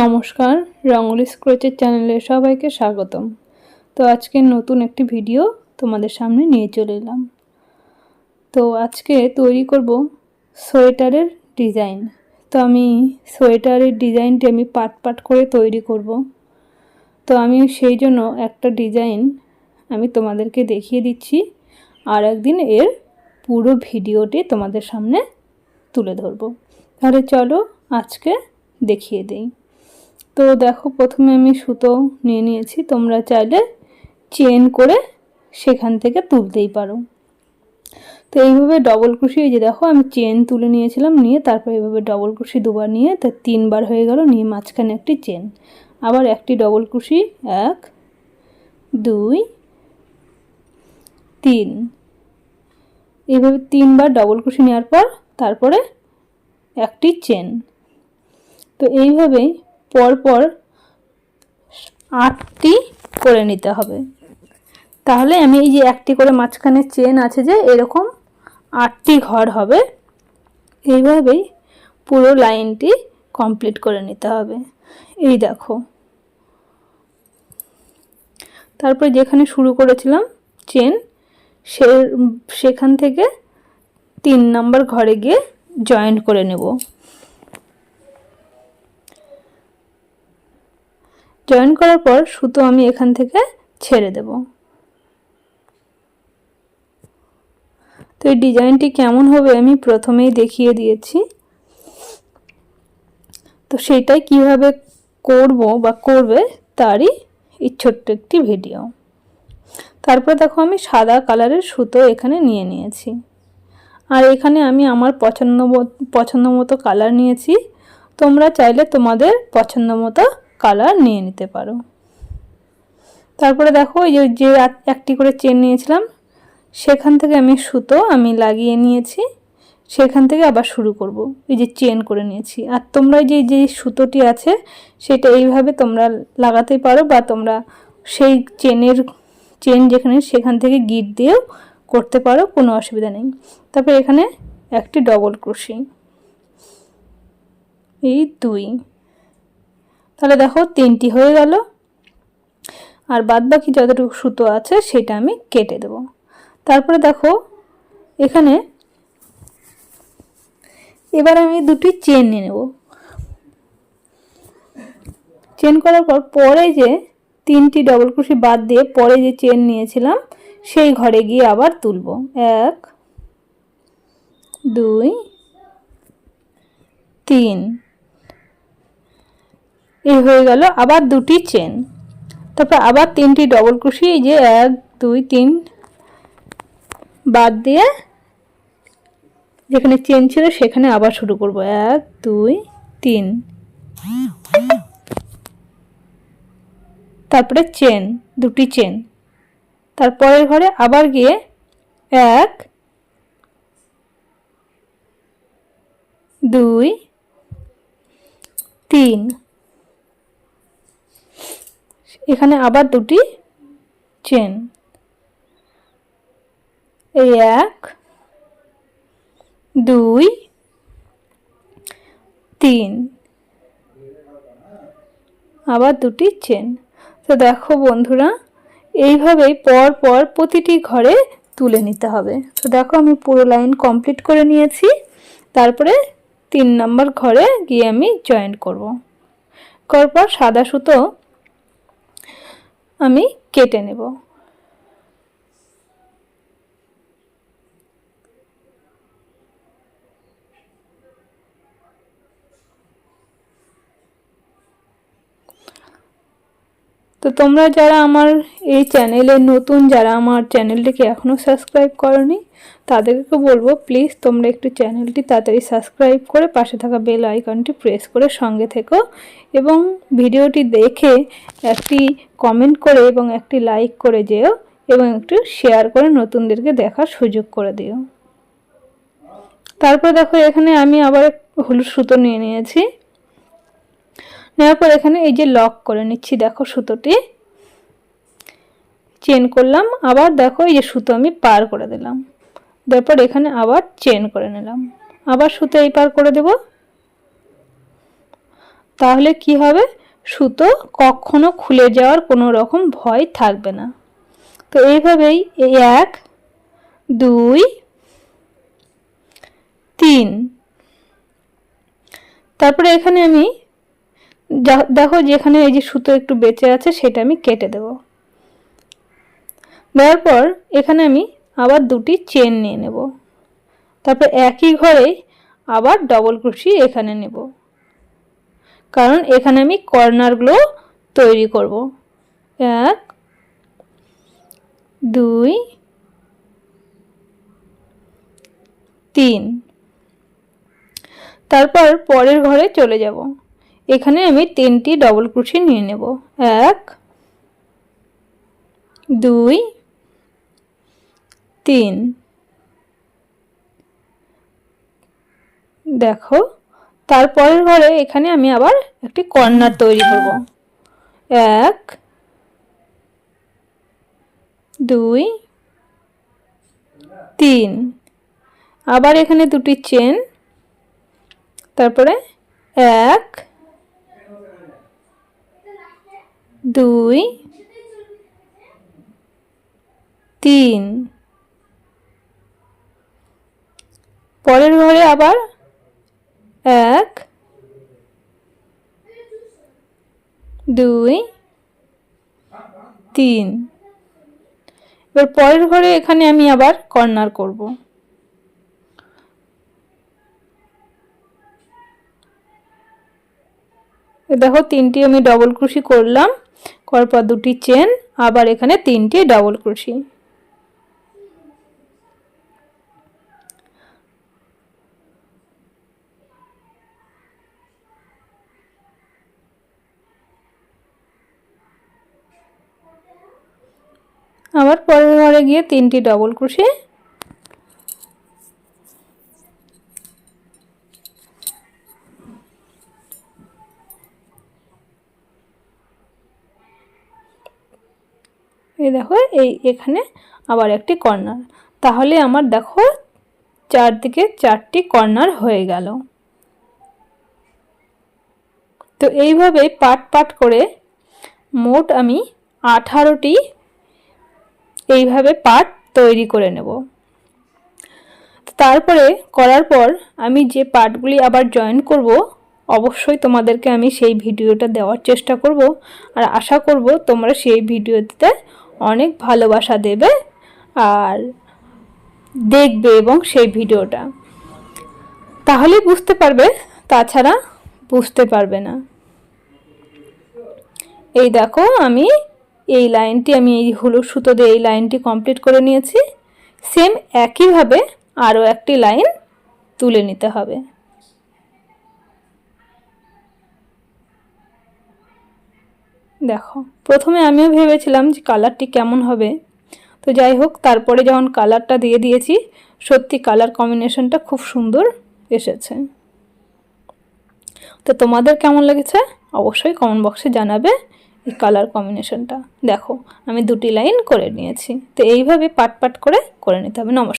নমস্কার, রঙ্গোলি স্ক্র্যাচের চ্যানেলে সবাইকে স্বাগতম। তো আজকে নতুন একটি ভিডিও তোমাদের সামনে নিয়ে চলে এলাম। তো আজকে তৈরি করব সোয়েটারের ডিজাইন। তো আমি সোয়েটারের ডিজাইনটি আমি পার্ট পার্ট করে তৈরি করব। তো আমি সেই জন্য একটা ডিজাইন আমি তোমাদেরকে দেখিয়ে দিচ্ছি, আর একদিন এর পুরো ভিডিওটি তোমাদের সামনে তুলে ধরব। তাহলে চলো আজকে দেখিয়ে দিই। তো দেখো, প্রথমে আমি সুতো নিয়ে নিয়েছি। তোমরা চাইলে চেন করে সেখান থেকে তুলতেই পারো। তো এইভাবে ডবল ক্রোশে, এই যে দেখো আমি চেন তুলে নিয়েছিলাম, নিয়ে তারপর এইভাবে ডবল ক্রোশে দুবার নিয়ে তা তিনবার হয়ে গেল, নিয়ে মাঝখানে একটি চেন, আবার একটি ডবল ক্রোশে, 1 2 3, এইভাবে তিনবার ডবল ক্রোশে নেওয়ার পর তারপরে একটি চেন। তো এইভাবেই পরপর 8টি করে নিতে হবে। তাহলে আমি এই যে একটি করে মাঝখানে চেন আছে, যে এরকম 8টি ঘর হবে। এইভাবেই পুরো লাইনটি কমপ্লিট করে নিতে হবে। এই দেখো, তারপর যেখানে শুরু করেছিলাম চেন, সেখান থেকে 3 নম্বর ঘরে গিয়ে জয়েন্ট করে নেব। জয়েন করার পর সুতো আমি এখান থেকে ছেড়ে দেব। তো এই ডিজাইনটি কেমন হবে আমি প্রথমেই দেখিয়ে দিয়েছি। তো সেটাই কিভাবে করব বা করবে তারই এই ছোট্ট একটি ভিডিও। তারপর দেখো, আমি সাদা কালারের সুতো এখানে নিয়ে নিয়েছি, আর এখানে আমি আমার পছন্দ মতো কালার নিয়েছি। তোমরা চাইলে তোমাদের পছন্দ মতো কালার নিয়ে নিতে পারো। তারপরে দেখো, এই যে একটি করে চেন নিয়েছিলাম, সেখান থেকে আমি সুতো লাগিয়ে নিয়েছি। সেখান থেকে আবার শুরু করব। এই যে চেন করে নিয়েছি, আর তোমরা যে সুতোটি আছে সেটা এইভাবে তোমরা লাগাতে পারো, বা তোমরা সেই চেন যেখানে সেখান থেকে গিট দিয়েও করতে পারো, কোনো অসুবিধা নেই। তারপর এখানে একটি ডবল ক্রোশে, এই 2। তাহলে দেখো 3টি হয়ে গেল, আর বাদ বাকি যতটুকু সুতো আছে সেটা আমি কেটে দেব। তারপরে দেখো, এখানে এবার আমি দুটি চেন নিয়ে নেব। চেন করার পর পরে যে 3টি ডবল ক্রোশে বাদ দিয়ে পরে যে চেন নিয়েছিলাম সেই ঘরে গিয়ে আবার তুলব। 1 2 3, এই হয়ে গেল। আবার দুটি চেন, তারপর আবার 3টি ডবল ক্রোশে, এই যে 1 2 3 বাদ দিয়ে যেখানে চেন ছিল সেখানে আবার শুরু করব। 1 2 3, তারপরে চেন, দুটি চেন, তারপরের ঘরে আবার গিয়ে 1 2 3, এখানে আবার দুটি চেন, এই 1 2 3, আবার দুটি চেন। তো দেখো বন্ধুরা, এইভাবেই পর পর প্রতিটি ঘরে তুলে নিতে হবে। তো দেখো, আমি পুরো লাইন কমপ্লিট করে নিয়েছি। তারপরে 3 নম্বর ঘরে গিয়ে আমি জয়েন করব। করার পর সাদা সুতো আমি কেটে নেব। তো তোমরা যারা আমার এই চ্যানেলে নতুন, যারা আমার চ্যানেলটিকে এখনও সাবস্ক্রাইব করোনি, তাদেরকে বলবো প্লিজ তোমরা একটু চ্যানেলটি তাড়াতাড়ি সাবস্ক্রাইব করে পাশে থাকা বেল আইকনটি প্রেস করে সঙ্গে থেকো, এবং ভিডিওটি দেখে একটি কমেন্ট করে এবং একটি লাইক করে যেও, এবং একটু শেয়ার করে নতুনদেরকে দেখার সুযোগ করে দিও। তারপর দেখো, এখানে আমি আবার হলুদ সুতো নিয়ে নিয়েছি। নেওয়ার পর এখানে এই যে লক করে নিচ্ছি। দেখো, সুতোটি চেন করলাম, আবার দেখো এই যে সুতো আমি পার করে দিলাম, তারপর এখানে আবার চেন করে নিলাম, আবার সুতো এই পার করে দেব, তাহলে কি হবে, সুতো কখনো খুলে যাওয়ার কোনো রকম ভয় থাকবে না। তো এইভাবেই এই 1 2 3, তারপরে এখানে আমি দেখো যেখানে এই যে সুতো একটু বেঁচে আছে সেটা আমি কেটে দেব। দেওয়ার পর এখানে আমি আবার দুটি চেন নিয়ে নেব। তারপর একই ঘরে আবার ডবল ক্রোশি এখানে নেব, কারণ এখানে আমি কর্নারগুলো তৈরি করব। 1 2 3, তারপর পরের ঘরে চলে যাব। এখানে আমি 3টি ডবল ক্রোশি নিয়ে নেব। 1 2 3, দেখো তারপরের ঘরে এখানে আমি আবার একটি কর্নার তৈরি করব। 1 2 3, আবার এখানে দুটি চেন, তারপরে 1 2 3, পরের ঘরে আবার 1 2 3, এবার পরের ঘরে এখানে আমি আবার কর্নার করব। দেখো 3টি আমি ডবল ক্রোশি করলাম, করার পর দুটি চেন, আবার এখানে 3টি ডবল ক্রোশি। আবার পরের ঘরে গিয়ে 3টি ডবল ক্রোশি। এই দেখো এখানে আবার একটি কর্নার, তাহলে আমার দেখো চারদিকে 4টি কর্নার হয়ে গেল। তো এইভাবে পাট করে মোট আমি 18টি এইভাবে পাট তৈরি করে নেব। তারপরে করার পর আমি যে পাটগুলি আবার জয়েন করব, অবশ্যই তোমাদেরকে আমি সেই ভিডিওটা দেওয়ার চেষ্টা করব, আর আশা করব তোমরা সেই ভিডিওতে অনেক ভালোবাসা দেবে আর দেখবে এবং সেই ভিডিওটা, তাহলে বুঝতে পারবে, তাছাড়া বুঝতে পারবে না। এই দেখো আমি এই লাইনটি আমি এই হলুদ সুতো দিয়ে এই লাইনটি কমপ্লিট করে নিয়েছি। সেম একইভাবে আরও একটি লাইন তুলে নিতে হবে। দেখো প্রথমে আমিও ভেবেছিলাম যে কালারটি কেমন হবে, তো যাই হোক তারপরে যখন কালারটা দিয়ে দিয়েছি, সত্যি কালার কম্বিনেশনটা খুব সুন্দর এসেছে। তো তোমাদের কেমন লেগেছে অবশ্যই কমেন্ট বক্সে জানাবে এই কালার কম্বিনেশনটা। দেখো আমি দুটি লাইন করে নিয়েছি। তো এইভাবে পাট করে নিতে হবে। নমস্কার।